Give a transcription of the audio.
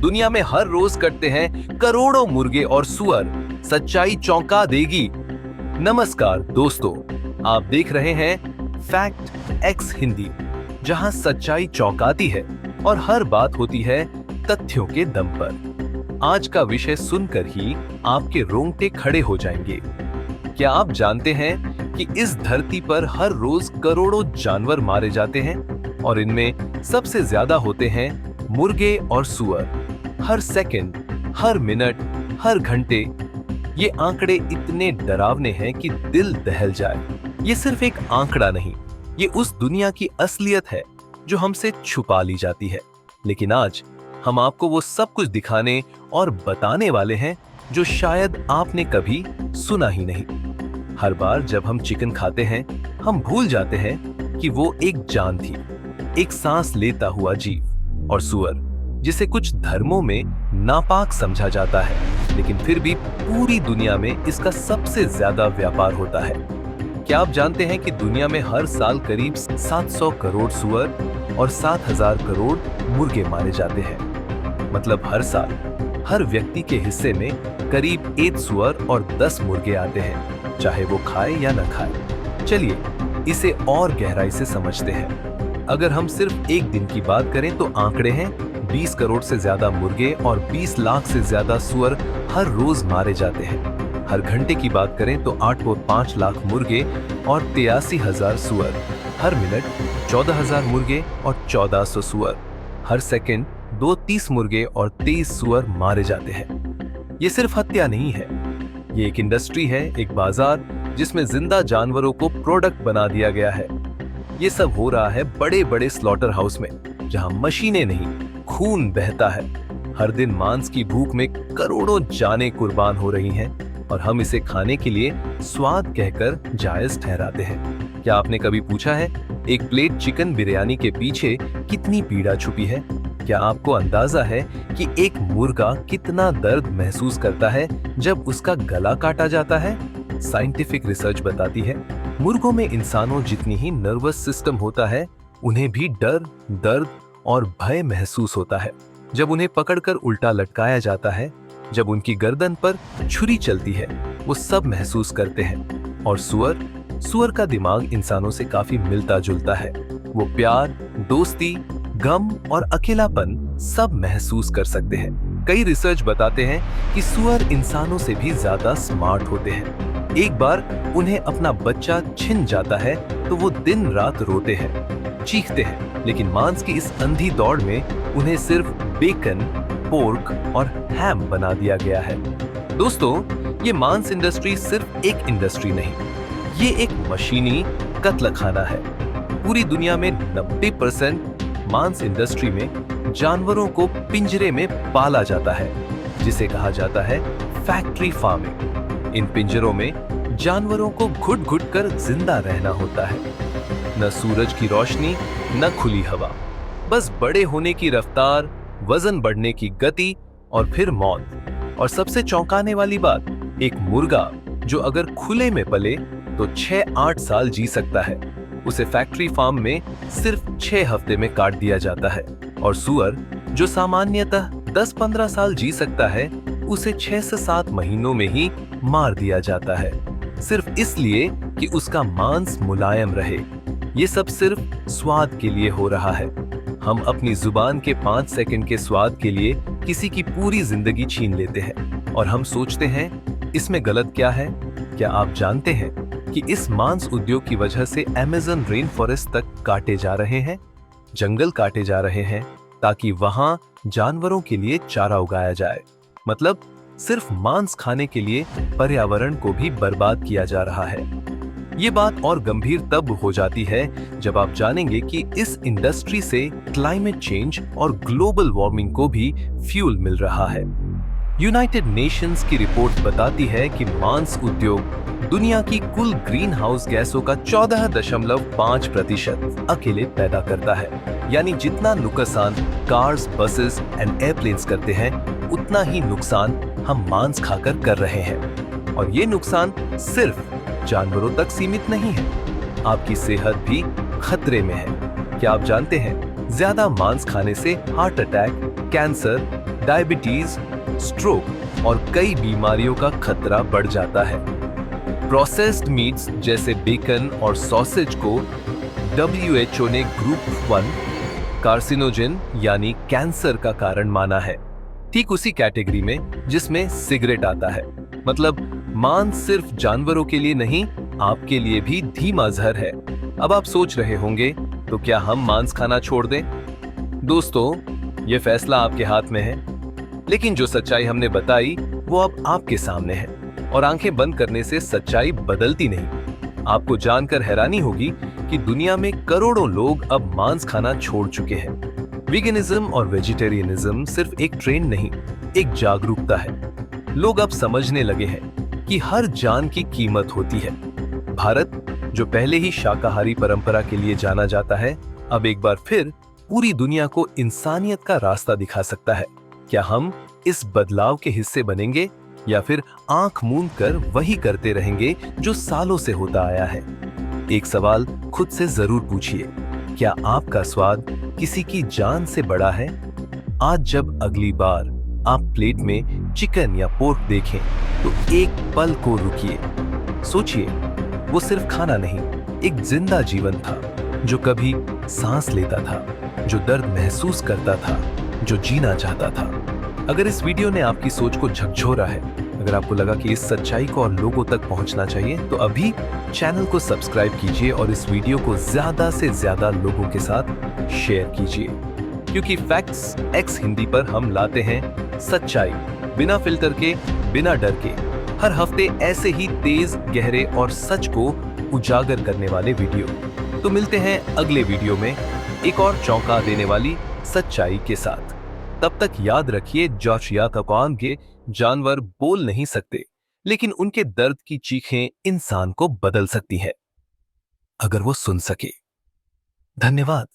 दुनिया में हर रोज कटते हैं करोड़ों मुर्गे और सुअर। सच्चाई चौंका देगी। नमस्कार दोस्तों, आप देख रहे हैं फैक्ट एक्स हिंदी, जहां सच्चाई चौंकाती है और हर बात होती है तथ्यों के दम पर। आज का विषय सुनकर ही आपके रोंगटे खड़े हो जाएंगे। क्या आप जानते हैं कि इस धरती पर हर रोज करोड़ों जानवर मारे जाते हैं और इनमें सबसे ज्यादा होते हैं मुर्गे और सुअर। हर सेकंड, हर मिनट, हर घंटे ये आंकड़े इतने डरावने हैं कि दिल दहल जाए। ये सिर्फ एक आंकड़ा नहीं, ये उस दुनिया की असलियत है जो हमसे छुपा ली जाती है। लेकिन आज हम आपको वो सब कुछ दिखाने और बताने वाले हैं जो शायद आपने कभी सुना ही नहीं। हर बार जब हम चिकन खाते हैं, हम भूल जाते हैं कि वो एक जान थी, एक सांस लेता हुआ जीव। और सुअर, जिसे कुछ धर्मों में नापाक समझा जाता है, लेकिन फिर भी पूरी दुनिया में इसका सबसे ज्यादा व्यापार होता है। क्या आप जानते हैं कि दुनिया में हर साल करीब 700 करोड़ सुअर और 7000 करोड़ मुर्गे मारे जाते हैं? मतलब हर साल हर व्यक्ति के हिस्से में करीब 1 सुअर और 10 मुर्गे आते हैं, चाहे वो खाए या न खाए। चलिए इसे और गहराई से समझते हैं। अगर हम सिर्फ एक दिन की बात करें तो आंकड़े हैं 20 करोड़ से ज्यादा मुर्गे और 20 लाख से ज्यादा सुअर हर रोज मारे जाते हैं। हर घंटे की बात करें तो 8.5 लाख मुर्गे और 83,000 सुअर। हर मिनट 14,000 मुर्गे और 1400 सुअर। हर सेकंड 230 मुर्गे और 23 सुअर मारे जाते हैं। ये सिर्फ हत्या नहीं है, ये एक इंडस्ट्री है, एक बाजार जिसमें जिंदा जानवरों को प्रोडक्ट बना दिया गया है। ये सब हो रहा है बड़े बड़े स्लॉटर हाउस में, जहां मशीनें नहीं, खून बहता है। हर दिन मांस की भूख में करोड़ों जानें कुर्बान हो रही हैं और हम इसे खाने के लिए स्वाद कहकर जायज ठहराते हैं। क्या आपने कभी पूछा है एक प्लेट चिकन बिरयानी के पीछे कितनी पीड़ा छुपी है? क्या आपको अंदाजा है कि एक मुर्गा कितना दर्द महसूस करता है जब उसका गला काटा जाता है? साइंटिफिक रिसर्च बताती है मुर्गों में इंसानों जितनी ही नर्वस सिस्टम होता है, उन्हें भी डर, दर्द और भय महसूस होता है। जब उन्हें पकड़कर उल्टा लटकाया जाता है, जब उनकी गर्दन पर छुरी चलती है, वो सब महसूस करते हैं। और सुअर का दिमाग इंसानों से काफी मिलता जुलता है। वो प्यार, दोस्ती, गम और अकेलापन सब महसूस कर सकते हैं। कई रिसर्च बताते हैं कि सुअर इंसानों से भी ज्यादा स्मार्ट होते हैं। एक बार उन्हें अपना बच्चा छिन जाता है तो वो दिन रात रोते हैं, चीखते हैं, लेकिन मांस की इस अंधी दौड़ में उन्हें सिर्फ बेकन, पोर्क और हैम बना दिया गया है। दोस्तों, ये मांस इंडस्ट्री सिर्फ एक इंडस्ट्री नहीं, ये एक मशीनी कत्लखाना है। पूरी दुनिया में 90% मांस इंडस्ट्री में जानवरों को पिंजरे में पाला जाता है, जिसे कहा जाता है फैक्ट्री फार्मिंग। इन पिंजरों में जानवरों को घुट-घुट कर जिंदा रहना होता है। न सूरज की रोशनी, न खुली हवा, बस बड़े होने की रफ्तार, वजन बढ़ने की गति और फिर मौत। और सबसे चौंकाने वाली बात, एक मुर्गा जो अगर खुले में पले तो 6-8 साल जी सकता है, उसे फैक्ट्री फार्म में सिर्फ 6 हफ्ते में काट दिया जाता है। और सुअर जो सामान्यतः 10-15 साल जी सकता है, उसे 6 से 7 महीनों में ही मार दिया जाता है, सिर्फ इसलिए कि उसका मांस मुलायम रहे। ये सब सिर्फ स्वाद के लिए हो रहा है। हम अपनी जुबान के 5 सेकंड के स्वाद के लिए किसी की पूरी जिंदगी छीन लेते हैं और हम सोचते हैं इसमें गलत क्या है? क्या आप जानते हैं कि इस मांस उद्योग की वजह से अमेज़न रेन फॉरेस्ट तक काटे जा रहे हैं? जंगल काटे जा रहे हैं ताकि वहां जानवरों के लिए चारा उगाया जाए। मतलब सिर्फ मांस खाने के लिए पर्यावरण को भी बर्बाद किया जा रहा है। ये बात और गंभीर तब हो जाती है जब आप जानेंगे कि इस इंडस्ट्री से क्लाइमेट चेंज और ग्लोबल वार्मिंग को भी फ्यूल मिल रहा है। यूनाइटेड नेशंस की रिपोर्ट बताती है कि मांस उद्योग दुनिया की कुल ग्रीन हाउस गैसों का 14.5% अकेले पैदा करता है। यानी जितना नुकसान कार्स, बसेस एंड एयरप्लेन्स करते हैं, उतना ही नुकसान हम मांस खाकर कर रहे हैं। और ये नुकसान सिर्फ जानवरों तक सीमित नहीं है, आपकी सेहत भी खतरे में है। क्या आप जानते हैं ज्यादा मांस खाने से heart attack, cancer, diabetes, stroke और कई बीमारियों का खतरा बढ़ जाता है। प्रोसेस्ड मीट्स जैसे बेकन और सॉसेज को WHO ने ग्रुप 1 कार्सिनोजेन यानी कैंसर का कारण माना है, ठीक उसी कैटेगरी में जिसमें सिगरेट आता है। मतलब मांस सिर्फ जानवरों के लिए नहीं, आपके लिए भी धीमा जहर है। अब आप सोच रहे होंगे, तो क्या हम मांस खाना छोड़ दें? दोस्तों, ये फैसला आपके हाथ में है, लेकिन जो सच्चाई हमने बताई वो अब आपके सामने है और आंखें बंद करने से सच्चाई बदलती नहीं। आपको जानकर हैरानी होगी कि दुनिया में करोड़ों लोग अब मांस खाना छोड़ चुके हैं। वीगनिज्म और वेजिटेरियनिज्म सिर्फ एक ट्रेंड नहीं, एक जागरूकता है। लोग अब समझने लगे हैं कि हर जान की कीमत होती है। भारत, जो पहले ही शाकाहारी परंपरा के लिए जाना जाता है, अब एक बार फिर पूरी दुनिया को इंसानियत का रास्ता दिखा सकता है। क्या हम इस बदलाव के हिस्से बनेंगे या फिर आंख मूंद कर वही करते रहेंगे जो सालों से होता आया है? एक सवाल खुद से जरूर पूछिए, क्या आपका स्वाद किसी की जान से बड़ा है? आज जब अगली बार आप प्लेट में चिकन या पोर्क देखें तो एक पल को रुकिए, सोचिए, वो सिर्फ खाना नहीं, एक जिंदा जीवन था जो कभी सांस लेता था, जो दर्द महसूस करता था, जो जीना चाहता था। अगर इस वीडियो ने आपकी सोच को झकझोरा है, अगर आपको लगा कि इस सच्चाई को और लोगों तक पहुंचना चाहिए, तो अभी चैनल को सब्सक्राइब कीजिए और इस वीडियो को ज्यादा से ज्यादा लोगों के साथ शेयर कीजिए, क्योंकि फैक्ट्स एक्स हिंदी पर हम लाते हैं सच्चाई बिना फिल्टर के, बिना डर के। हर हफ्ते ऐसे ही तेज, गहरे और सच को उजागर करने वाले वीडियो। तो मिलते हैं अगले वीडियो में एक और चौंका देने वाली सच्चाई के साथ। तब तक याद रखिए, जॉर्ज याकॉब के जानवर बोल नहीं सकते, लेकिन उनके दर्द की चीखें इंसान को बदल सकती है, अगर वो सुन सके। धन्यवाद।